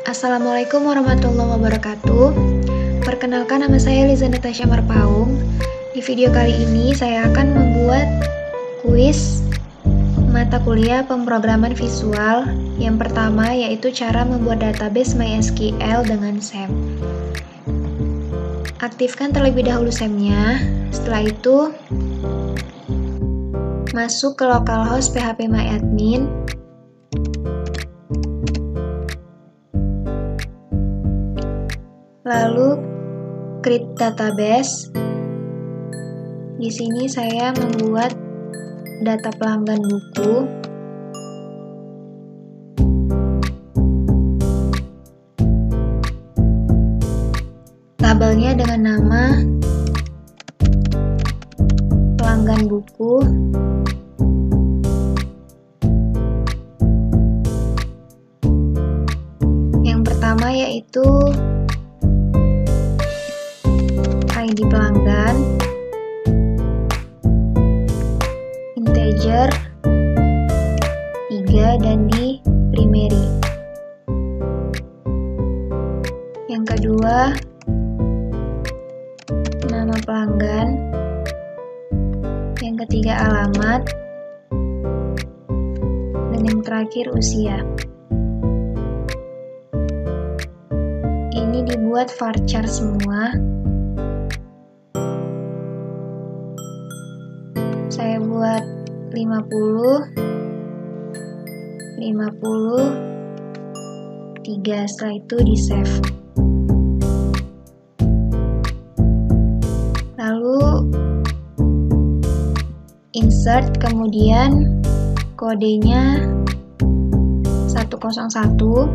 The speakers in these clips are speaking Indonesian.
Assalamualaikum warahmatullahi wabarakatuh. Perkenalkan, nama saya Liza Natasha Marpaung. Di video kali ini saya akan membuat kuis mata kuliah pemrograman visual. Yang pertama yaitu cara membuat database MySQL dengan SAM. Aktifkan terlebih dahulu SAM-nya. Setelah itu masuk ke localhost phpMyAdmin. Lalu create database. Di sini saya membuat data pelanggan buku. Tabelnya dengan nama pelanggan buku. Yang pertama yaitu ID pelanggan, integer 3 dan di primary. Yang kedua, nama pelanggan. Yang ketiga, alamat. Dan yang terakhir, usia. Ini dibuat varchar semua. Saya buat 50, 3, setelah itu di save. Lalu insert, kemudian kodenya 101,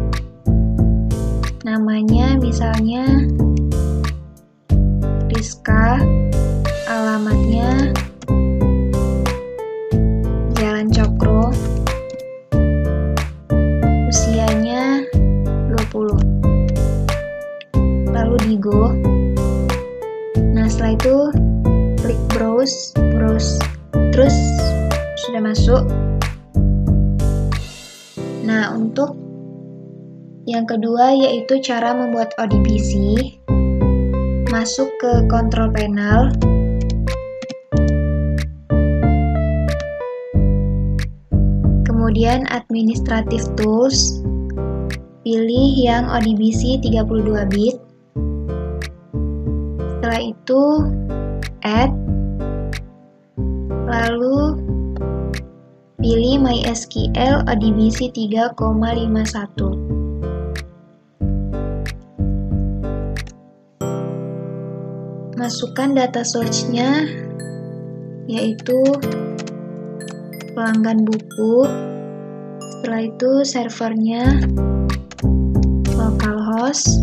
namanya misalnya Rizka, alamatnya Jalan Cokro, usianya 20. Lalu di go. Nah, setelah itu klik browse, terus sudah masuk. Nah, untuk yang kedua yaitu cara membuat ODBC. Masuk ke control panel. Kemudian administrative tools, pilih yang ODBC 32 bit. Setelah itu add, lalu pilih MySQL ODBC 3,51. Masukkan data source-nya yaitu pelanggan buku. Setelah itu servernya localhost,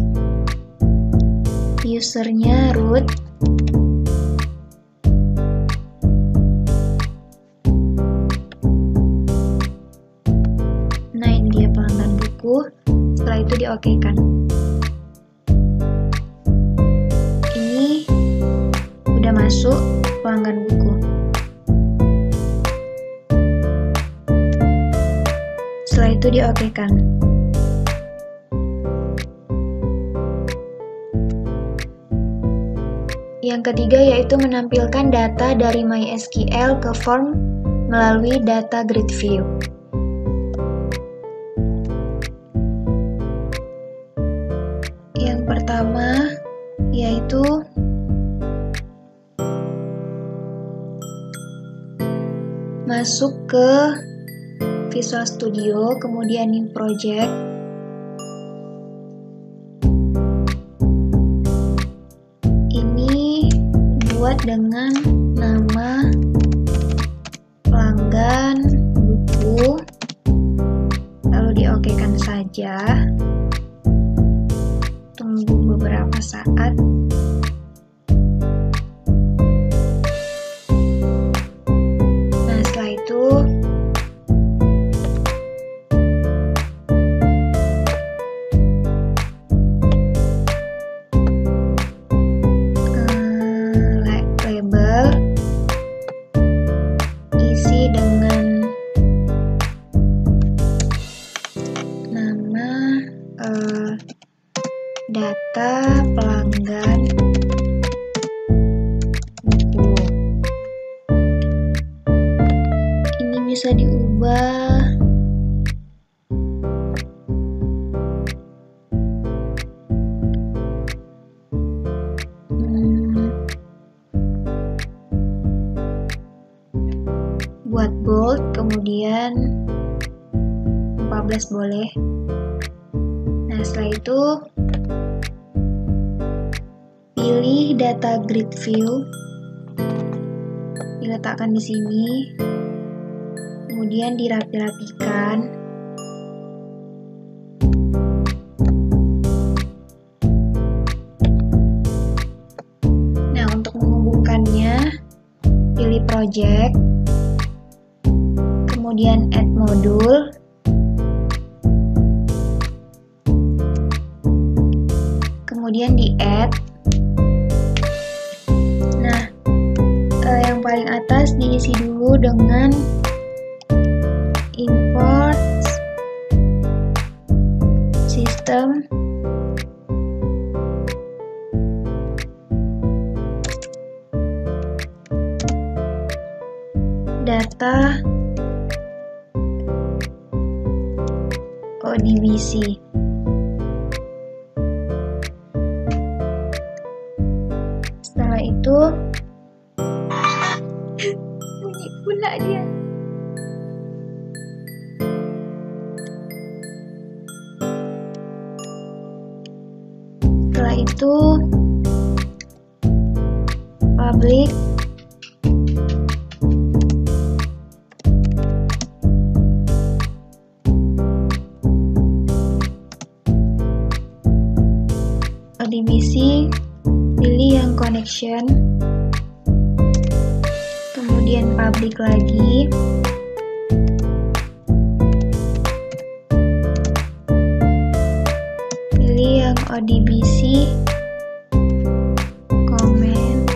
usernya root, nah ini dia pelanggan buku. Setelah itu diokekan. Ini udah masuk pelanggan buku. Setelah itu diokekan. Yang ketiga yaitu menampilkan data dari MySQL ke form melalui data grid view. Yang pertama yaitu masuk ke Visual Studio, kemudian new project. Ini buat dengan nama pelanggan buku, lalu diokekan saja. Tunggu beberapa saat. Nah, setelah itu data pelanggan buku. Ini bisa diubah buat bold, kemudian 14 boleh. Nah, setelah itu pilih data grid view, diletakkan di sini, kemudian dirapi-rapikan. Nah, untuk menghubungkannya, pilih project, kemudian add modul, kemudian di add. Nah, yang paling atas diisi dulu dengan import system data ODBC. Setelah itu bunyi pula dia. Setelah itu public ODBC, pilih yang connection, kemudian public lagi, pilih yang ODBC comment,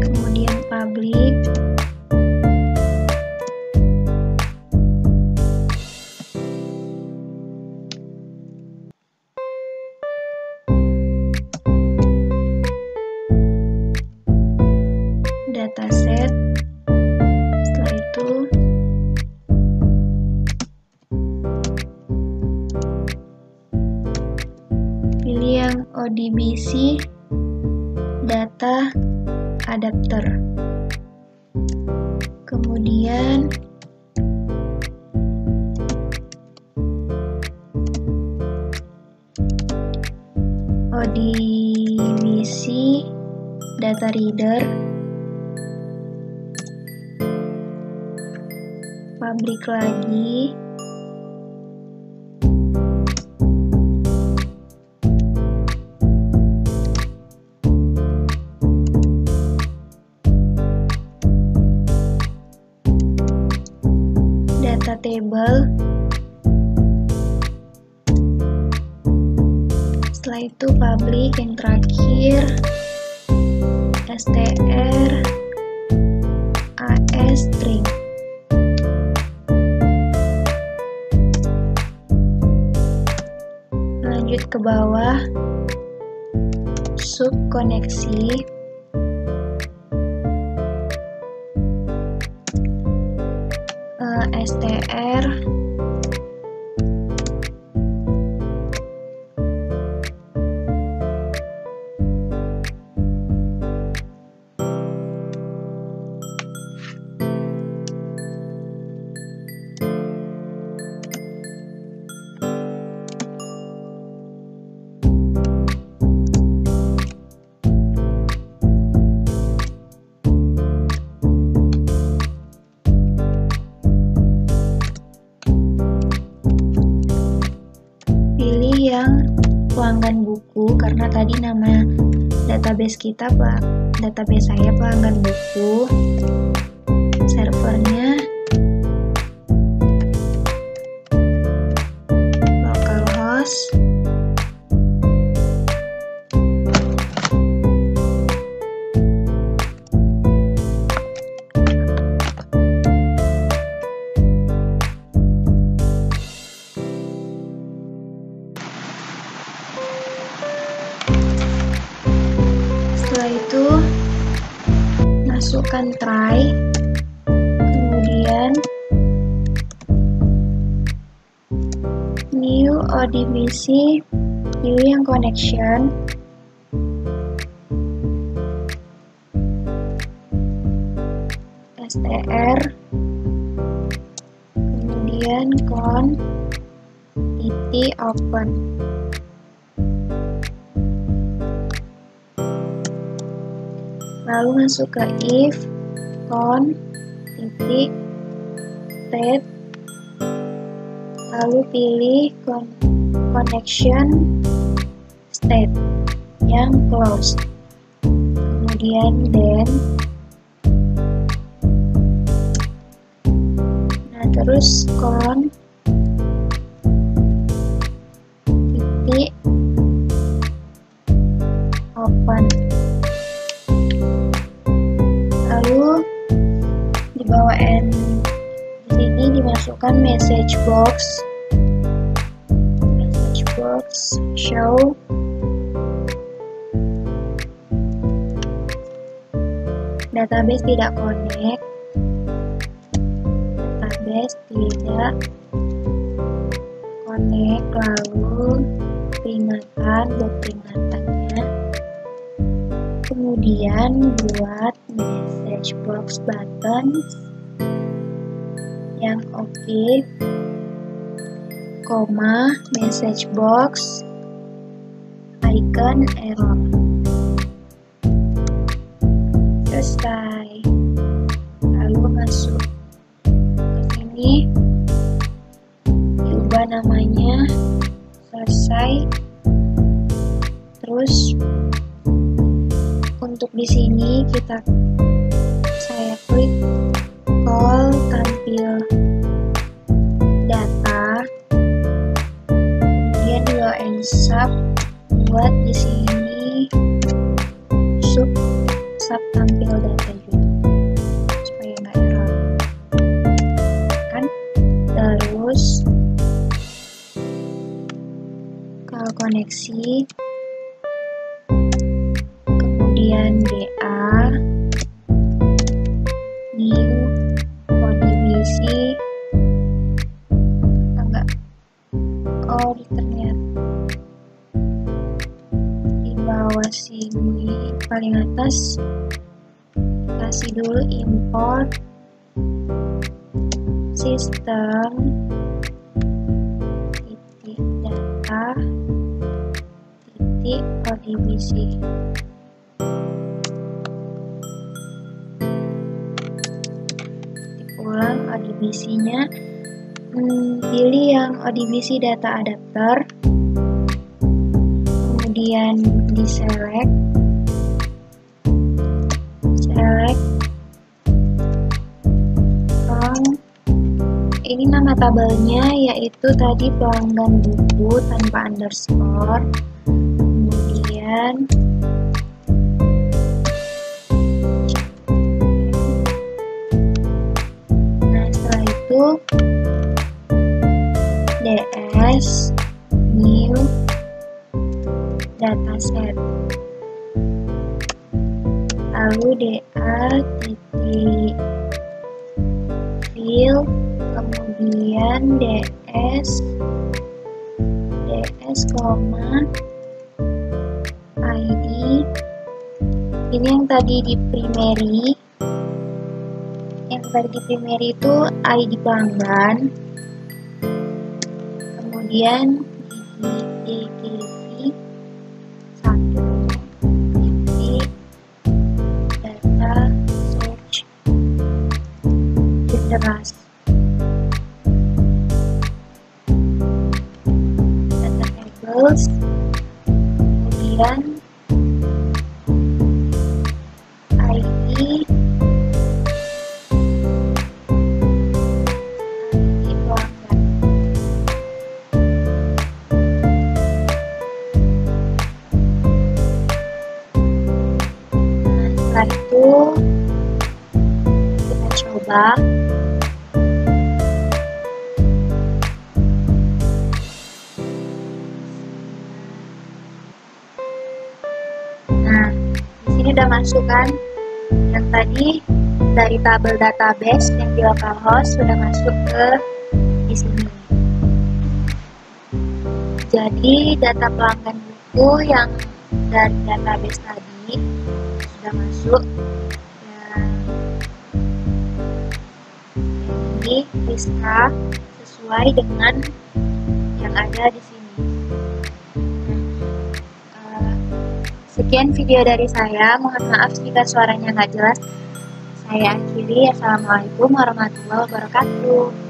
kemudian public, dataset. Setelah itu pilih yang ODBC data adapter, kemudian ODBC data reader, public lagi, data table. Setelah itu public yang terakhir str as string. Lanjut ke bawah, sub koneksi, str yang pelanggan buku, karena tadi nama database kita, database saya pelanggan buku. Servernya localhost, itu masukkan try, kemudian new ODBC, pilih yang connection, str, kemudian titik open. Lalu masuk ke if titik state, lalu pilih connection state yang close, kemudian then, terus titik open. Lalu di bawah end di sini dimasukkan message box show database tidak connect, tidak connect, lalu peringatan buat peringatannya, kemudian buat message box button yang oke, koma message box icon error. Selesai. Lalu masuk diubah namanya, selesai. Terus untuk di sini saya klik call tampil data, kemudian di bawah sub buat di sini sub tampil data juga supaya nggak error kan. Terus kalau koneksi, kemudian DA, new ODBC, enggak, ternyata di bawah sini paling atas kasih dulu import sistem titik data titik ODBC. Ulang ODBC-nya, pilih yang ODBC data adapter, kemudian di select from, ini nama tabelnya yaitu tadi pelanggan buku tanpa underscore, kemudian DS new dataset, lalu DA titik fill, kemudian DS koma ID, ini yang tadi di primary, itu ID pelanggan, kemudian di DKV 1 titik data search generasi data tables, kemudian ID setelah itu kita coba. Nah, di sini sudah masuk kan? Yang tadi dari tabel database yang di localhost sudah masuk ke di sini. Jadi data pelanggan buku yang dari database tadi sudah masuk. Ini lista sesuai dengan yang ada di sini. Sekian video dari saya. Mohon maaf jika suaranya nggak jelas. Saya akhiri. Assalamualaikum warahmatullahi wabarakatuh.